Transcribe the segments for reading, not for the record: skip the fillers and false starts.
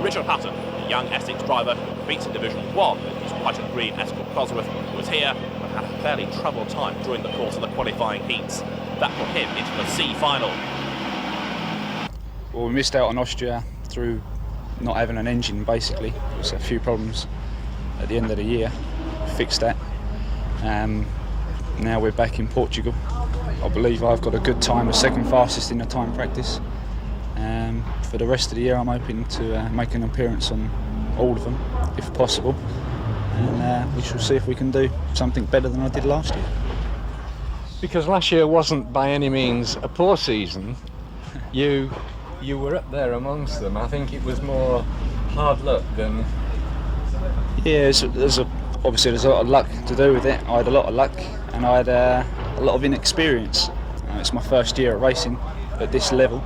Richard Hutton, the young Essex driver who beats in Division 1 in his white and green Escort Cosworth, was here but had a fairly troubled time during the course of the qualifying heats. That put him into the C final. Well, we missed out on Austria through not having an engine, basically. There was a few problems at the end of the year. We fixed that. Now we're back in Portugal. I believe I've got a good time, the second fastest in the time practice. For the rest of the year I'm hoping to make an appearance on all of them, if possible. And we shall see if we can do something better than I did last year. Because last year wasn't by any means a poor season. You were up there amongst them. I think it was more hard luck than... Yeah, obviously there's a lot of luck to do with it. I had a lot of luck and I had a lot of inexperience. It's my first year at racing at this level.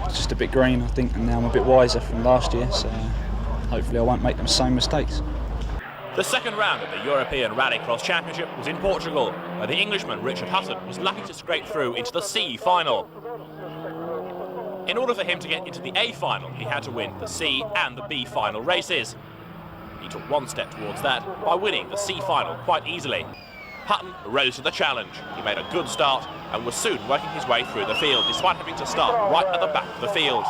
Just a bit green, I think, and now I'm a bit wiser from last year, so hopefully I won't make the same mistakes. The second round of the European Rallycross Championship was in Portugal, where the Englishman Richard Hutton was lucky to scrape through into the C final. In order for him to get into the A final, he had to win the C and the B final races. He took one step towards that by winning the C final quite easily. Hutton rose to the challenge. He made a good start and was soon working his way through the field, despite having to start right at the back of the field.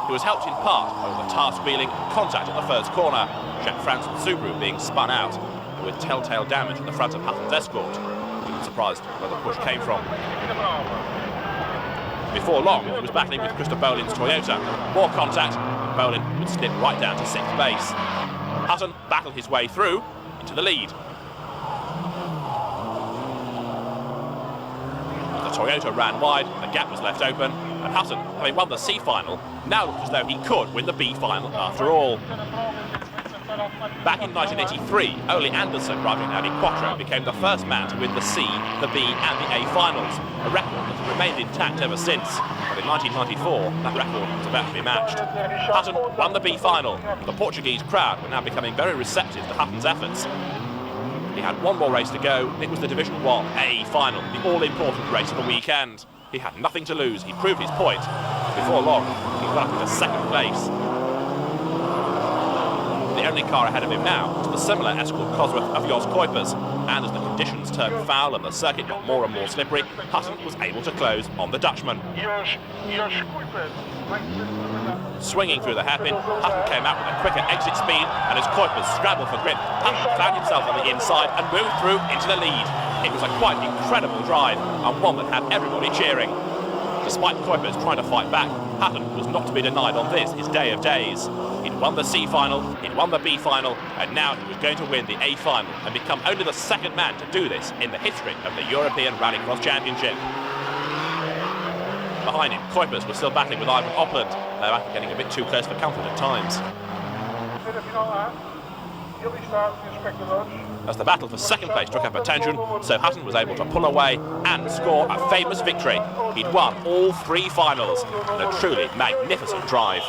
He was helped in part by the task wheeling and contact at the first corner, Jack Franson's Subaru being spun out, with telltale damage at the front of Hutton's Escort. He was surprised where the push came from. Before long, he was battling with Christopher Bolin's Toyota. More contact, and Bolin would slip right down to 6th base. Hutton battled his way through into the lead. The Toyota ran wide, the gap was left open, and Hutton, having won the C final, now looked as though he could win the B final after all. Back in 1983, Ole Anderson, driving an Audi Quattro, became the first man to win the C, the B and the A finals, a record that has remained intact ever since. But in 1994, that record was about to be matched. Hutton won the B final. The Portuguese crowd were now becoming very receptive to Hutton's efforts. He had one more race to go. It was the Division 1 A final, the all-important race of the weekend. He had nothing to lose. He proved his point. Before long, he got up into 2nd place. The only car ahead of him now was the similar Escort Cosworth of Jos Kuipers, and as the conditions turned foul and the circuit got more and more slippery, Hutton was able to close on the Dutchman. Swinging through the hairpin, Hutton came out with a quicker exit speed, and as Kuipers scrambled for grip, Hutton found himself on the inside and moved through into the lead. It was a quite incredible drive, and one that had everybody cheering. Despite Kuipers trying to fight back, Hutton was not to be denied on this, his day of days. He'd won the C final, he'd won the B final, and now he was going to win the A final and become only the second man to do this in the history of the European Rallycross Championship. Behind him, Kuipers was still battling with Ivan Opland, though getting a bit too close for comfort at times. As the battle for second place took up a tangent, so Hutton was able to pull away and score a famous victory. He'd won all 3 finals in a truly magnificent drive.